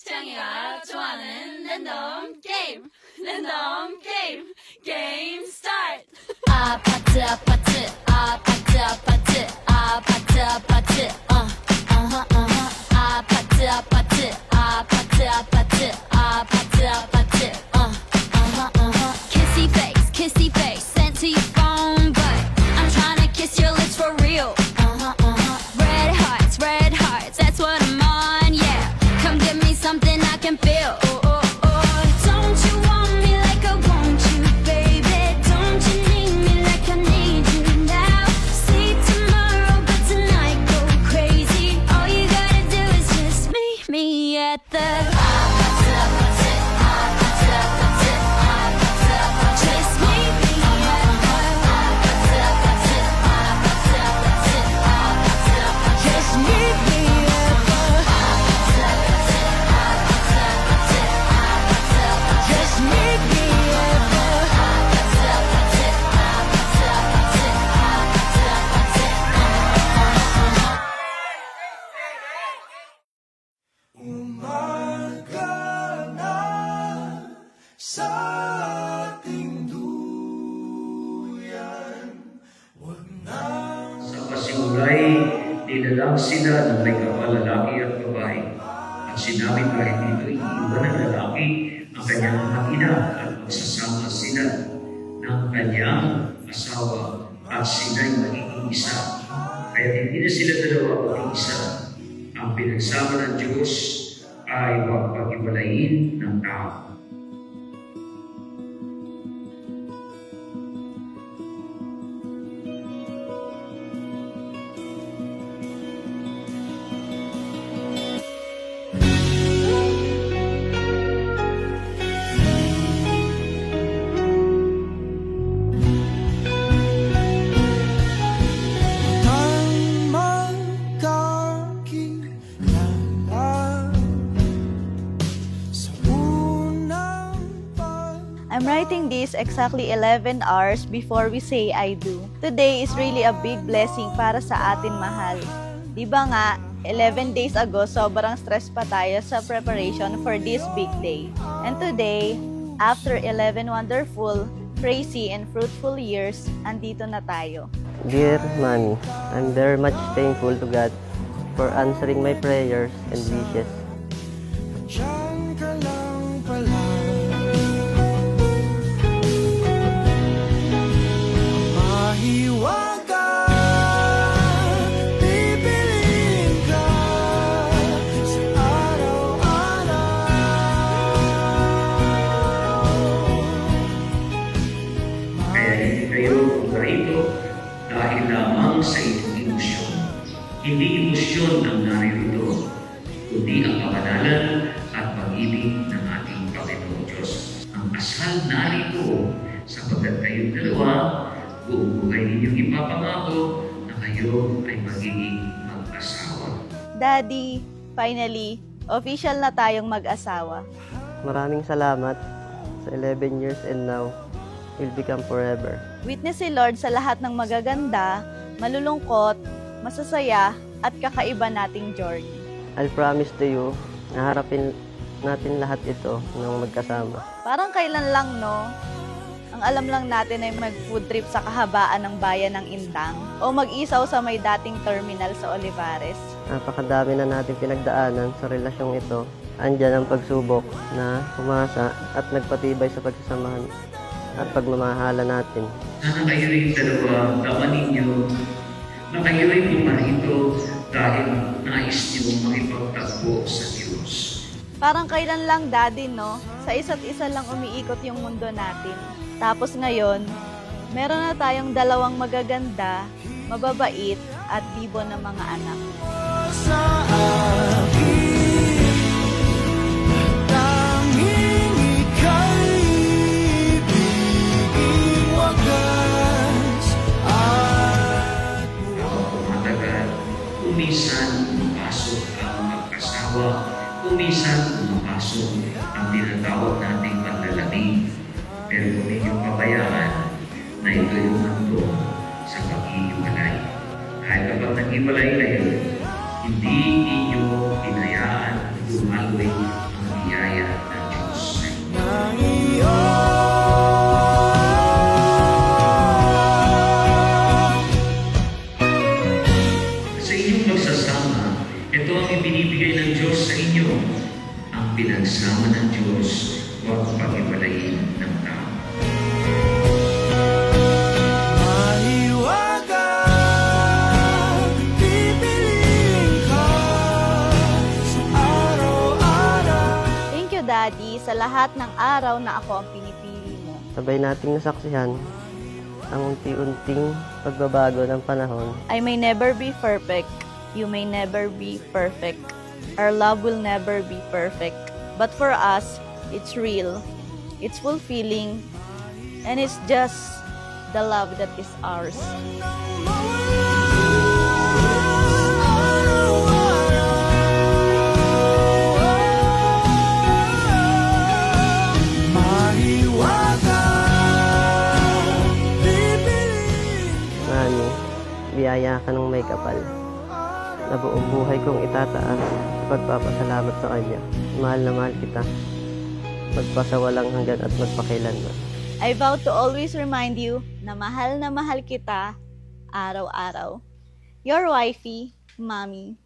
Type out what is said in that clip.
태양이가 좋아하는 랜덤 게임 게임 스타트. 아파트 아파트 아파트 아파트 아파트 아파트 아파트 아파트 아파트 아파트 아파트 아파트 kissy face sent to your phone but I'm trying to kiss your lips for real. Red hearts, that's what I'm on, yeah. Come give me something I can feel. Don't you want me like I want you, baby? Don't you need me like I need you now? See tomorrow, but tonight go crazy. All you gotta do is just meet me at the just meet me at just meet me just meet me Umaga na sa ating duyan. Wag na Sa pasimulay, nilalang sila ng may kapal lalaki at babae. At sinabi kahit dito'y iiwan ng lalaki ang kanyang mga ina at magsasama sila ng kanyang asawa at sila'y magiging isa. Kaya hindi na sila dalawa kundi isa. Ang pinagsama ng Diyos ay huwag pag-iwalayin ng tao. nang magkakilala sa unang I'm writing this exactly 11 hours before we say I do. Today is really a big blessing para sa atin, mahal. Di ba nga, 11 days ago, sobrang stress pa tayo sa preparation for this big day. And today, after 11 wonderful, crazy, and fruitful years, andito na tayo. Dear Mommy, I'm very much thankful to God for answering my prayers and wishes. Diyan ka lang pala. Mahiwaga, pipiliin ka sa araw-araw. Kaya hindi kayo paborito dahil lamang sa inyong emosyon. Hindi emosyon ang naririto, kundi ang kabanalan at pag-ibig ng ating Panginoon Diyos. Ang asal narito sapagkat kayong dalawa, buong buhay ninyong ipapangako na kayo ay magiging mag-asawa. Daddy, finally, official na tayong mag-asawa. Maraming salamat sa 11 years and now will become forever. Witness si Lord sa lahat ng magaganda, malulungkot, masasaya, at kakaiba nating journey. I'll promise to you na harapin natin lahat ito ng magkasama. Parang kailan lang, no? Ang alam lang natin ay mag-food trip sa kahabaan ng bayan ng Indang o mag-isaw sa may dating terminal sa Olivares. Napakadami na natin pinagdaanan sa relasyong ito. Andyan ang pagsubok na umasa at nagpatibay sa pagsasamahan at pagmamahala natin. Sana kayo rin dalawa, tama ninyo, na kayo ay pumarito dahil nais niyo makipagtagpo sa Diyos. Parang kailan lang, Daddy, no? Sa isa't isa lang umiikot yung mundo natin. Tapos ngayon, meron na tayong dalawang magaganda, mababait, at bibo na mga anak. Sa akin, tanging ika'y ibiging wagas at Habang tumatagal, kuminsan pumapasok ang mag-asawa, kuminsan pumapasok ang tinatawag nating panlalamig. Pero kung inyong pabayaan na ito yung handog sa pag-iiwalay. Kahit kapag nag-iwalay kayo, hindi ninyo hinayaan dumaloy ang biyaya ng Diyos. ng iyong Sa inyong magsasama, ito ang ibinibigay ng Diyos sa inyo. Ang pinagsama ng Diyos, huwag pag-ibalayin ng tao. mahiwaga, pipiliin ka sa araw-araw. Thank you, Daddy, sa lahat ng araw na ako ang pinipili mo. Sabay nating nasaksihan ang unti-unting pagbabago ng panahon. I may never be perfect. You may never be perfect. Our love will never be perfect. But for us, it's real. It's fulfilling. And it's just the love that is ours. Mahiwaga, pipiliin Mami, biyaya ka ng may kapal. Na buong buhay kong itataas sa pagpapasalamat sa Kanya. Mahal na mahal kita. Magpasawalang hanggan at magpakailanman. I vow to always remind you na mahal kita araw-araw. Your wifey, Mommy.